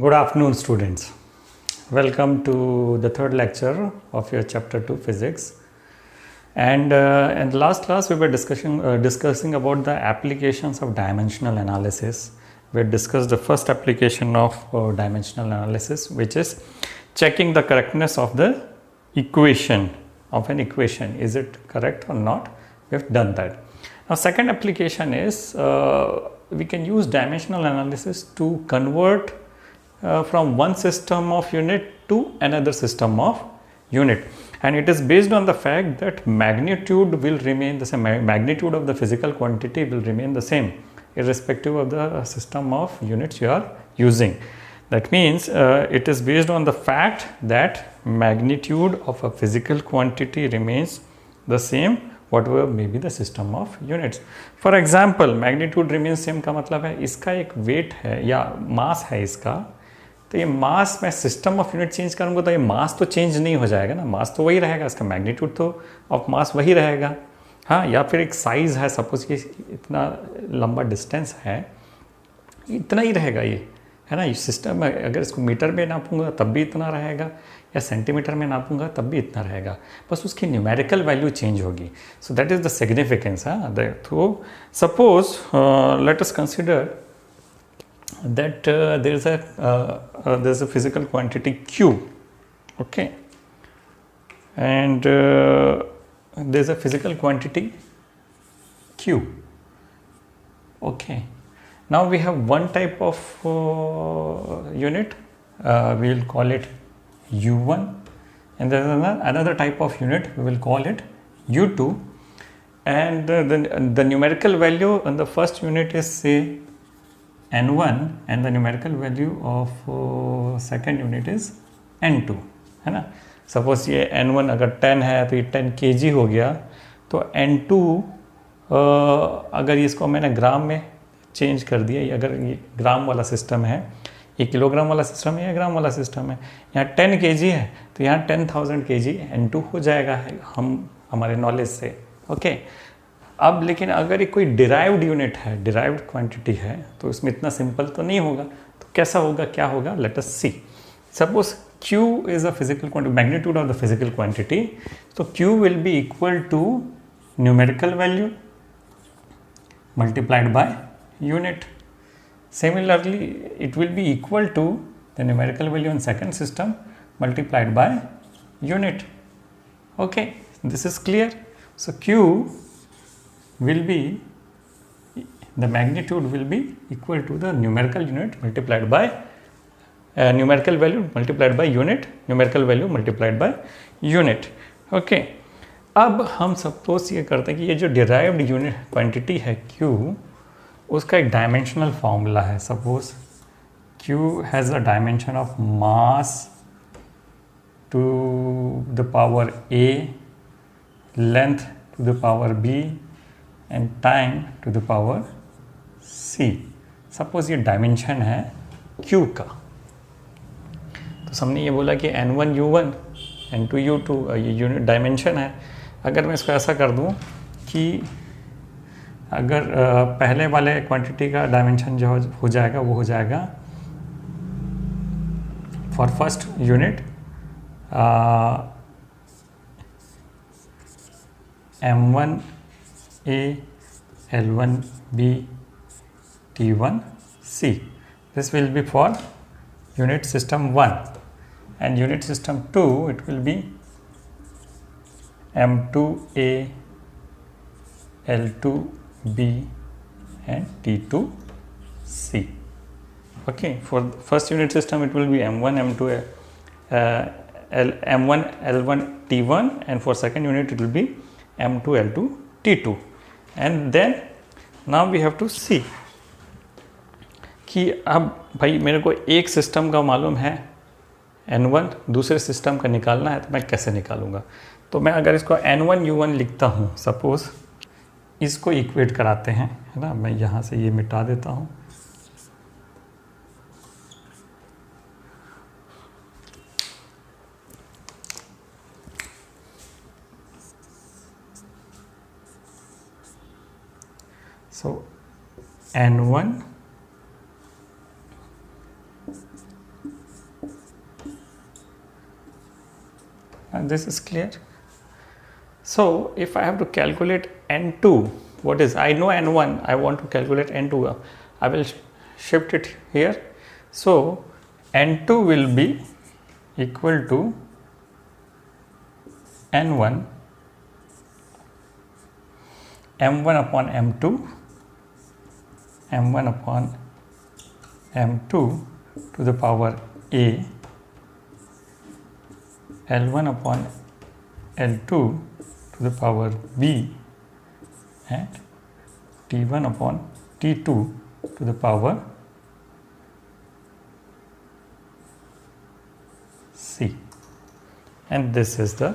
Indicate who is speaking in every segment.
Speaker 1: Good afternoon, students. Welcome to the third lecture of your chapter 2 physics. And in the last class, we were discussing about the applications of dimensional analysis. We discussed the first application of dimensional analysis, which is checking the correctness of the equation of an equation. Is it correct or not? We have done that. Now, second application is we can use dimensional analysis to convert from one system of unit to another system of unit, and it is based on the fact that magnitude will remain the same. Magnitude of the physical quantity will remain the same irrespective of the system of units you are using. That means it is based on the fact that magnitude of a physical quantity remains the same whatever may be the system of units. For example, magnitude remains same का मतलब है इसका एक weight है या mass है इसका, तो ये मास में सिस्टम ऑफ यूनिट चेंज करूँगा तो ये मास तो चेंज नहीं हो जाएगा ना, मास तो वही रहेगा, इसका मैग्नीट्यूड तो ऑफ मास वही रहेगा. हाँ, या फिर एक साइज़ है, सपोज कि इतना लंबा डिस्टेंस है, इतना ही रहेगा ये, है ना. ये सिस्टम अगर इसको मीटर में नापूंगा तब भी इतना रहेगा, या सेंटीमीटर में नापूंगा तब भी इतना रहेगा, बस उसकी न्यूमेरिकल वैल्यू चेंज होगी. So that is the significance. तो suppose let us consider that there is a physical quantity Q, okay, and there is a physical quantity Q, okay. Now we have one type of unit, we will call it U1, and there is another type of unit, we will call it U2, and the numerical value on the first unit is say N1 and the numerical value of second unit is N2, है ना. Suppose ये N1 अगर 10 है तो ये 10 kg हो गया, तो N2 अगर इसको मैंने ग्राम में चेंज कर दिया, ये अगर ये ग्राम वाला सिस्टम है, ये किलोग्राम वाला सिस्टम है या ग्राम वाला सिस्टम है, यहाँ 10 kg है तो यहाँ 10,000 kg N2 हो जाएगा हमारे नॉलेज से, ओके. अब लेकिन अगर ये कोई डिराइव्ड यूनिट है, डिराइव्ड क्वांटिटी है, तो इसमें इतना सिंपल तो नहीं होगा. तो कैसा होगा, क्या होगा, let us see. Suppose Q is a physical quantity, magnitude of the physical quantity, तो Q will be equal to numerical value multiplied by unit. Similarly it will be equal to the numerical value in second system multiplied by unit. Okay, this is clear. So Q will be, the magnitude will be equal to the numerical unit multiplied by numerical value multiplied by unit, numerical value multiplied by unit. Okay. अब हम suppose ये करते हैं कि ये जो derived unit quantity है Q, उसका एक डायमेंशनल फॉर्मूला है. Suppose Q has a dimension of mass to the power A, length to the power B and time to the power C. Suppose ये डायमेंशन है Q का, तो हमने ये बोला कि N1 U1 N2 U2 ये यूनिट डायमेंशन है. अगर मैं इसको ऐसा कर दूं कि अगर पहले वाले क्वांटिटी का डायमेंशन जो हो जाएगा वो हो जाएगा for first unit M1 A, L1 B, T1 C. This will be for unit system 1, and unit system 2 it will be M2 A, L2 B and T2 C. Okay, for first unit system it will be M1 M2 M1 L1 T1, and for second unit it will be M2 L2 T2. And then now we have to see कि अब भाई मेरे को एक system का मालूम है N1, दूसरे सिस्टम का निकालना है, तो मैं कैसे निकालूंगा. तो मैं अगर इसको N1 U1 लिखता हूँ, सपोज इसको इक्वेट कराते हैं, है ना. मैं यहाँ से ये मिटा देता हूँ. So N1 And this is clear. So if I have to calculate N2, what is, I know N1, I want to calculate N2, I will shift it here. So N2 will be equal to N1 M1 upon M2 M1 upon M2 to the power A, L1 upon L2 to the power B, and T1 upon T2 to the power C. And this is the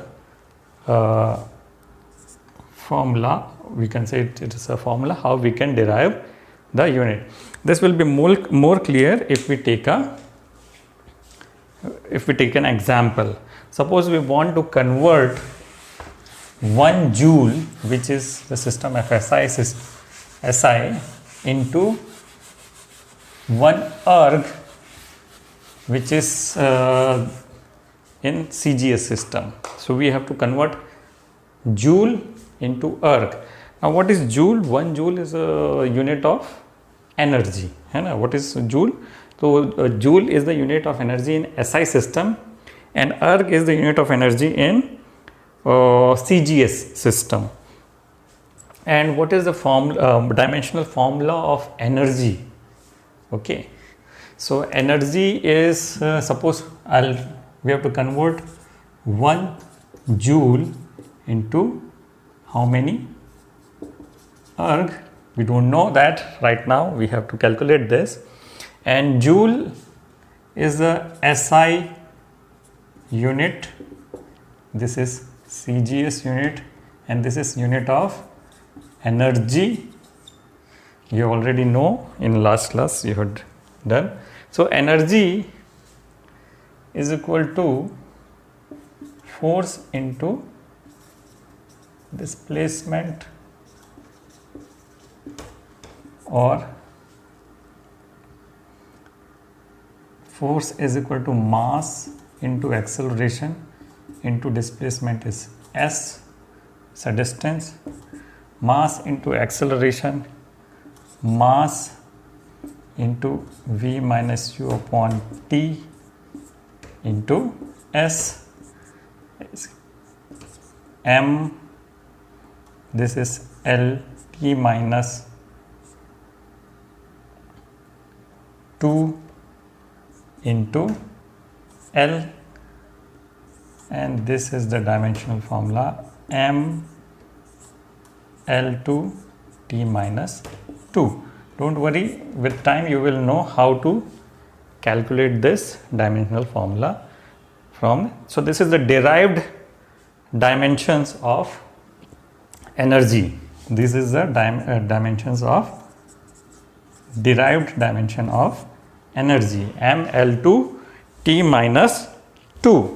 Speaker 1: formula. We can say it is a formula how we can derive the unit. This will be more clear if we take an example. Suppose we want to convert 1 joule, which is the system of SI, into 1 erg, which is in CGS system. So we have to convert joule into erg. Now what is joule? 1 joule is a unit of energy. What is joule? So joule is the unit of energy in SI system, and erg is the unit of energy in CGS system. And what is the dimensional formula of energy? Okay, so energy is suppose we have to convert 1 joule into how many erg? We don't know that right now, we have to calculate this. And joule is the SI unit, this is CGS unit, and this is unit of energy. You already know, in last class you had done. So energy is equal to force into displacement, or force is equal to mass into acceleration into displacement is S, it's a distance, mass into acceleration, mass into V minus U upon T into S, M, this is L T minus 2 into L, and this is the dimensional formula M L2 T minus 2. Don't worry, with time you will know how to calculate this dimensional formula from. So this is the derived dimensions of energy. This is the dimensions of derived dimension of energy, ML2 T minus 2.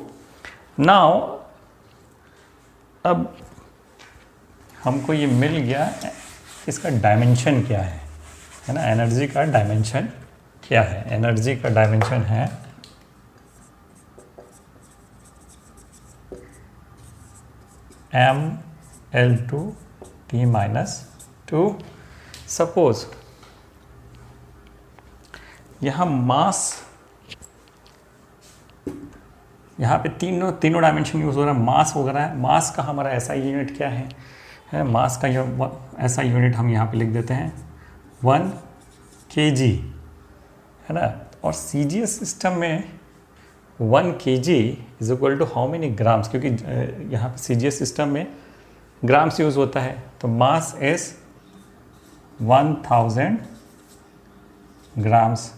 Speaker 1: Now अब हमको ये मिल गया, इसका dimension क्या है ना, energy का dimension क्या है? एनर्जी का डायमेंशन है ML2 T minus 2. सपोज यहाँ मास, यहाँ पे तीनों डायमेंशन यूज हो रहा है, मास वगैरह है। मास का हमारा ऐसा यूनिट क्या है मास का ऐसा यूनिट हम यहाँ पे लिख देते हैं 1 kg, है ना। और CGS सिस्टम में 1 kg is equal to how many grams, क्योंकि यहाँ पे CGS सिस्टम में ग्राम्स यूज होता है। तो मास इज 1000 ग्राम्स,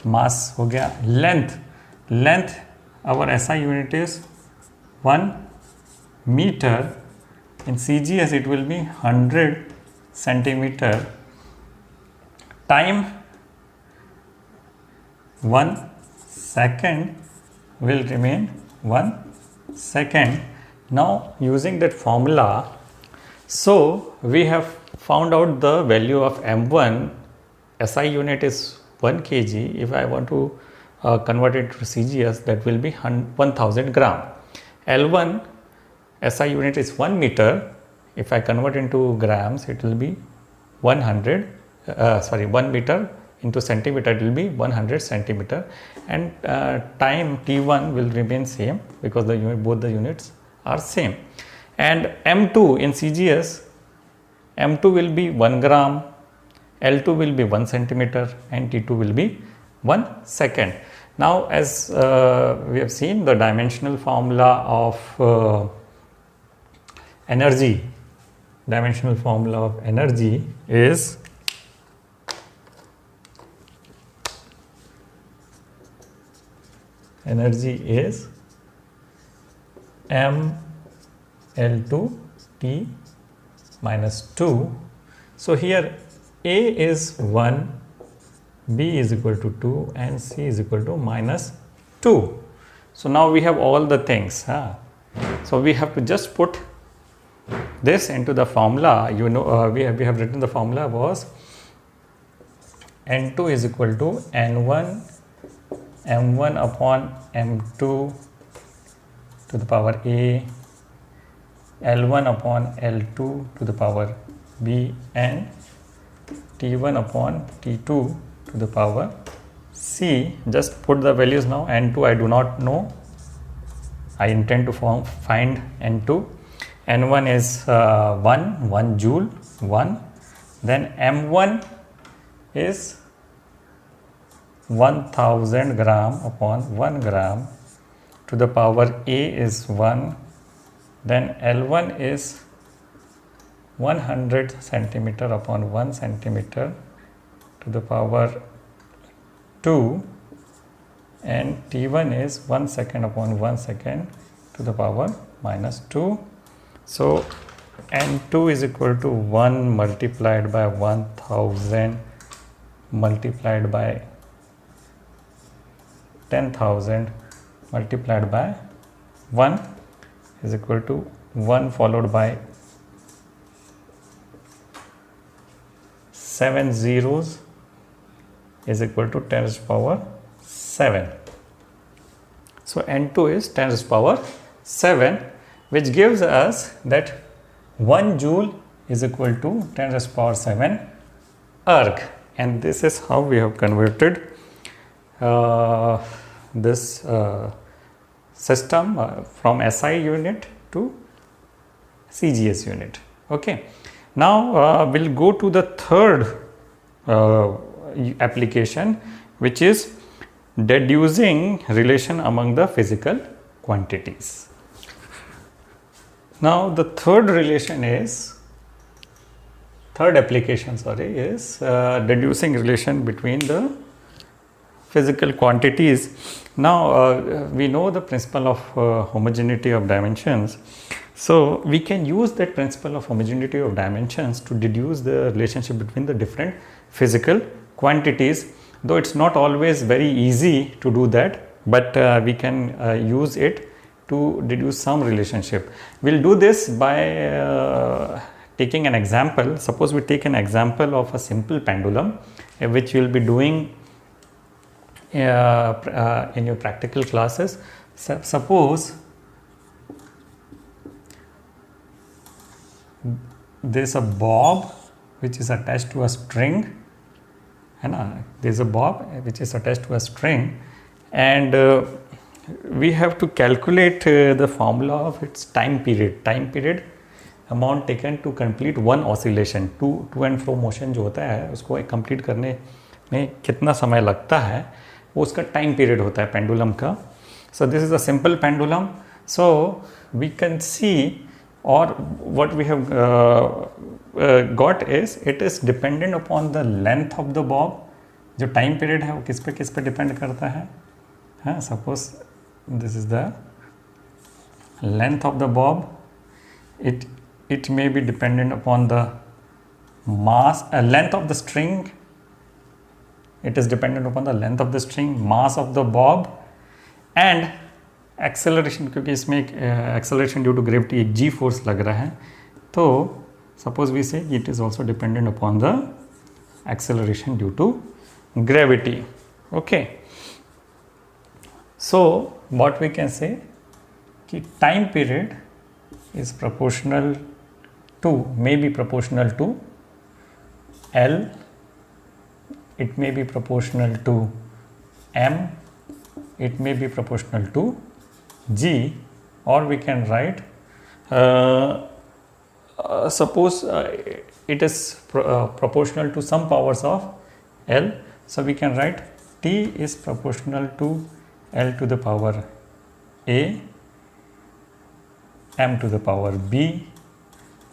Speaker 1: मास हो गया। Length our SI unit is 1 meter. In CGS it will be 100 centimeter. Time 1 second will remain 1 second. Now using that formula, so we have found out the value of M1. SI unit is 1 kg. If I want to convert it to CGS, that will be 1000 gram. L1 SI unit is 1 meter. If I convert into grams, it will be 1 meter into centimeter, it will be 100 centimeter, and time T1 will remain same because both the units are same. And M2 in CGS, M2 will be 1 gram, L2 will be 1 centimeter, and T2 will be 1 second. Now, as we have seen, the dimensional formula of energy, is M L2 T minus 2. So here A is 1, B is equal to 2, and C is equal to minus 2. So now we have all the things. So we have to just put this into the formula. We have written the formula was N2 is equal to N1 M1 upon M2 to the power A, L1 upon L2 to the power B, and T1 upon T2 to the power C. Just put the values now. N2 I do not know. I intend to find N2. N1 is 1 joule, 1. Then M1 is 1000 gram upon 1 gram to the power A is 1. Then L1 is 100 centimeter upon 1 centimeter to the power 2, and T1 is 1 second upon 1 second to the power minus 2. So N2 is equal to 1 multiplied by 1000 multiplied by 10,000 multiplied by 1 is equal to 1 followed by 7 zeros is equal to 10 raised to the power 7. So N2 is 10 raised to the power 7, which gives us that 1 joule is equal to 10 raised to the power 7 erg. And this is how we have converted this system from SI unit to CGS unit. Okay. Now we'll go to the third application, which is deducing relation among the physical quantities. Now the third application is deducing relation between the physical quantities. Now we know the principle of homogeneity of dimensions. So we can use that principle of homogeneity of dimensions to deduce the relationship between the different physical quantities, though it's not always very easy to do that, but we can use it to deduce some relationship. We'll do this by taking an example. Suppose we take an example of a simple pendulum, which you'll be doing in your practical classes. Suppose there's a bob which is attached to a string, and there's a bob which is attached to a string, and we have to calculate the formula of its time period amount taken to complete one oscillation. to and fro motion जो होता है उसको complete करने में कितना समय लगता है, वो उसका time period होता है pendulum का. So this is a simple pendulum. So we can see, or what we have got is, it is dependent upon the length of the bob. जो time period है वो किस पे depend करता है. Suppose this is the length of the bob. It may be dependent upon the mass, length of the string. It is dependent upon the length of the string, mass of the bob, and acceleration, क्योंकि इसमें acceleration due to gravity एक g force लग रहा है. तो suppose we say it is also dependent upon the acceleration due to gravity. Okay. So what we can say, कि time period is proportional to, may be proportional to L, it may be proportional to M, it may be proportional to G, or we can write suppose it is proportional to some powers of L, so we can write T is proportional to L to the power A, M to the power B,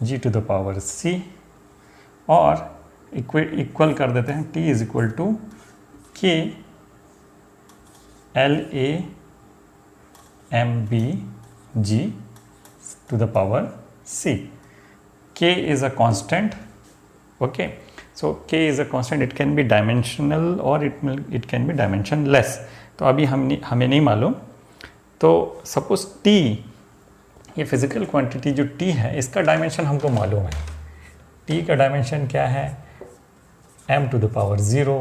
Speaker 1: G to the power C, और equal कर देते हैं T is equal to K L A M B G to the power C. K is a constant. Okay, so K is a constant. It can be dimensional or it can be dimensionless. तो अभी हमें नहीं मालूम. तो suppose T, ये physical quantity जो T है इसका डायमेंशन हमको मालूम है. T का डायमेंशन क्या है? M to the power 0,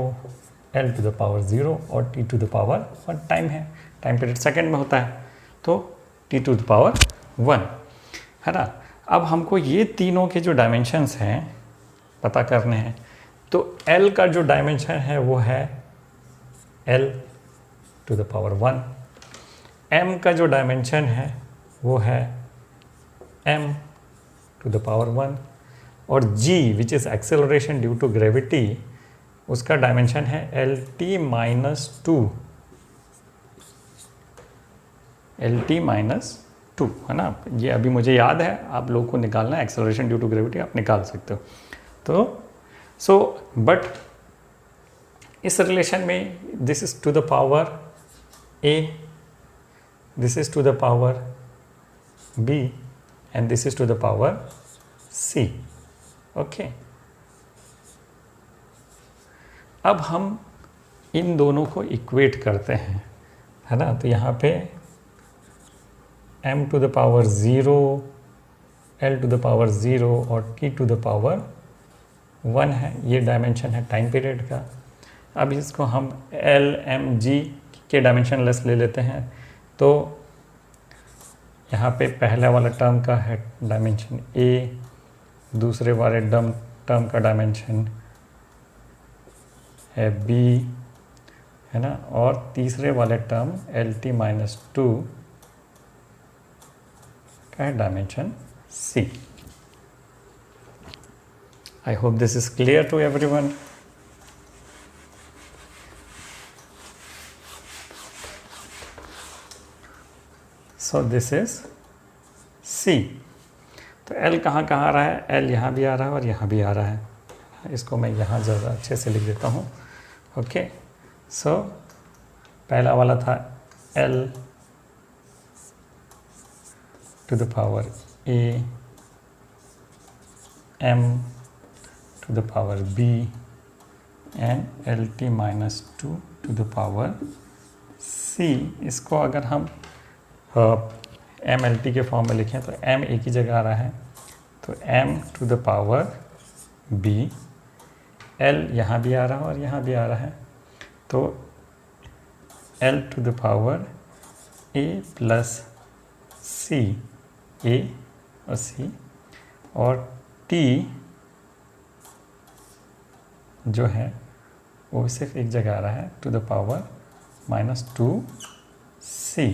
Speaker 1: L to the power 0 और T to the power 1 time है. टाइम पीरियड सेकेंड में होता है, तो T to the power 1 है ना. अब हमको ये तीनों के जो डायमेंशंस हैं पता करने हैं. तो L का जो डायमेंशन है वो है L to the power 1. M का जो डायमेंशन है वो है M to the power 1. और G which is acceleration due to gravity, उसका डायमेंशन है LT माइनस 2, LT माइनस 2 है ना. ये अभी मुझे याद है, आप लोगों को निकालना है एक्सेलरेशन ड्यू टू ग्रेविटी, आप निकाल सकते हो. तो बट इस रिलेशन में this is to the power A, this is to the power B and this is to the power C. Okay, अब हम इन दोनों को इक्वेट करते हैं, है ना. तो यहाँ पे M to the power 0, L to the power 0 और T to the power 1 है. ये डायमेंशन है टाइम पीरियड का. अब इसको हम L M G के डायमेंशन लेस ले लेते हैं. तो यहाँ पे पहले वाला टर्म का है डायमेंशन A, दूसरे वाले टर्म का डायमेंशन है B, है ना. और तीसरे वाले टर्म LT माइनस 2 का है dimension C. I hope this is clear to everyone. So this is C. तो L कहाँ आ रहा है? L यहाँ भी आ रहा है और यहाँ भी आ रहा है. इसको मैं यहाँ ज़्यादा अच्छे से लिख देता हूँ. ओके, सो पहला वाला था L to the power A, M to the power B and LT minus 2 to the power C. इसको अगर हम MLT के फॉर्म में लिखें तो M एक ही जगह आ रहा है, तो M to the power B, L यहाँ भी आ रहा है और यहाँ भी आ रहा है, तो L to the power A plus C, A और C, और T जो है वो सिर्फ एक जगह आ रहा है to the power minus 2C.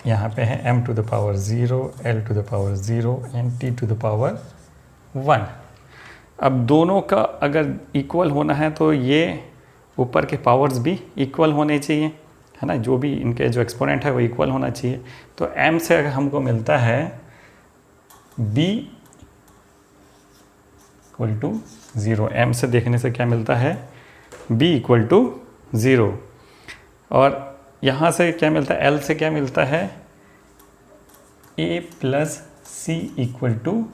Speaker 1: यहाँ पे है M to the power 0, L to the power 0 and T to the power 1. अब दोनों का अगर इक्वल होना है तो ये ऊपर के पावर्स भी इक्वल होने चाहिए, है ना. जो भी इनके जो एक्सपोनेंट है वो इक्वल होना चाहिए. तो M से अगर हमको मिलता है B इक्वल टू 0, M से देखने से क्या मिलता है? B equal to 0. और यहाँ से क्या मिलता है? L से क्या मिलता है? A plus C equal to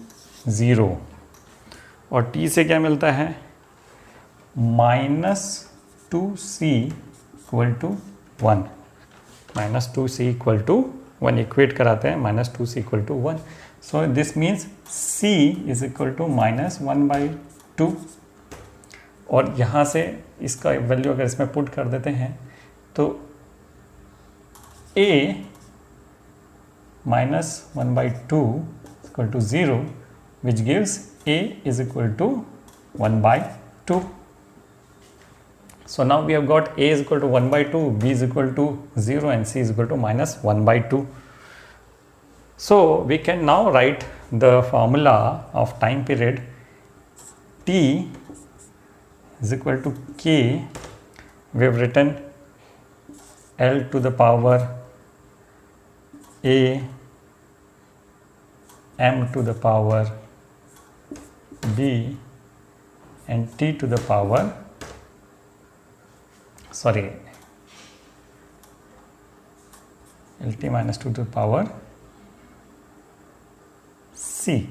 Speaker 1: 0. और T से क्या मिलता है? Minus 2C equal to 1. Minus 2C equal to 1 equate कराते हैं, minus 2C equal to 1. So this means C is equal to minus 1/2. और यहाँ से इसका वैल्यू अगर इसमें पुट कर देते हैं तो A minus 1 by 2 is equal to 0, which gives A is equal to 1 by 2. So now we have got A is equal to 1 by 2, B is equal to 0 and C is equal to minus 1 by 2. So we can now write the formula of time period T is equal to K. We have written L to the power A, M to the power B and T to the power LT minus 2 to the power C.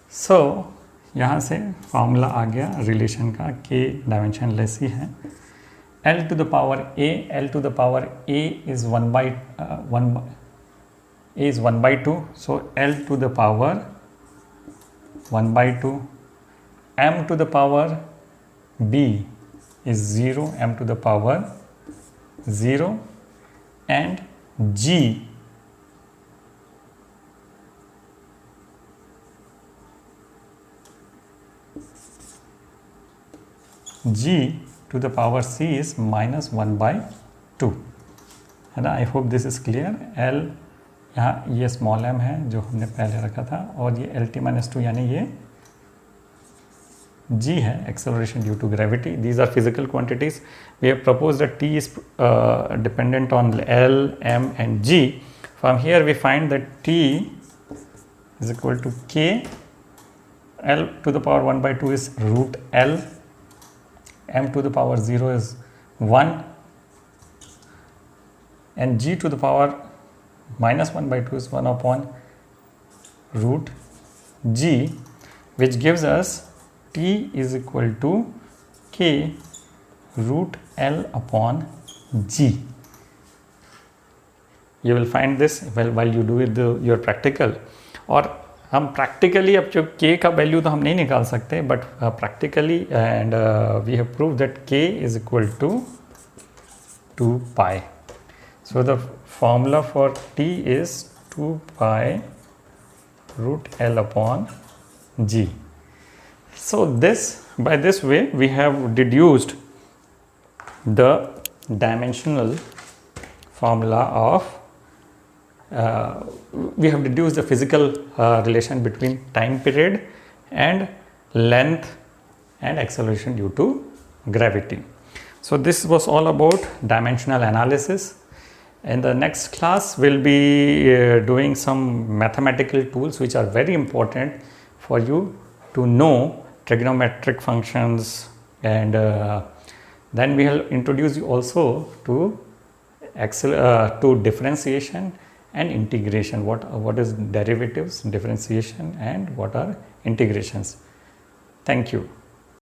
Speaker 1: So यहाँ से formula आ गया relation का, K dimensionless ही है. L to the power A is 1 by 2, so L to the power 1 by 2. M to the power B is 0, M to the power 0, and G to the power C is minus 1 by 2, है ना. आई hope this is clear. L यहाँ ये small m है जो हमने पहले रखा था, और ये LT minus 2 यानी ये G है, acceleration due to gravity. These are physical quantities. We have proposed that T is dependent on L, M and G. From here we find that T is equal to K. L to the power 1 by 2 is root L. M to the power 0 is 1, and G to the power minus 1 by 2 is 1 upon root G, which gives us T is equal to K root L upon G. You will find this while you do your practical. और हम practically अब जो K का value तो हम नहीं निकाल सकते, but practically and we have prove that K is equal to 2 pi. So the formula for T is 2 pi root L upon G. So by this way we have deduced the dimensional formula of we have deduced the physical relation between time period and length and acceleration due to gravity. So this was all about dimensional analysis. In the next class we'll be doing some mathematical tools which are very important for you to know trigonometric functions, and then we will introduce you also to differentiation and integration. What is derivatives, differentiation, and what are integrations. Thank you.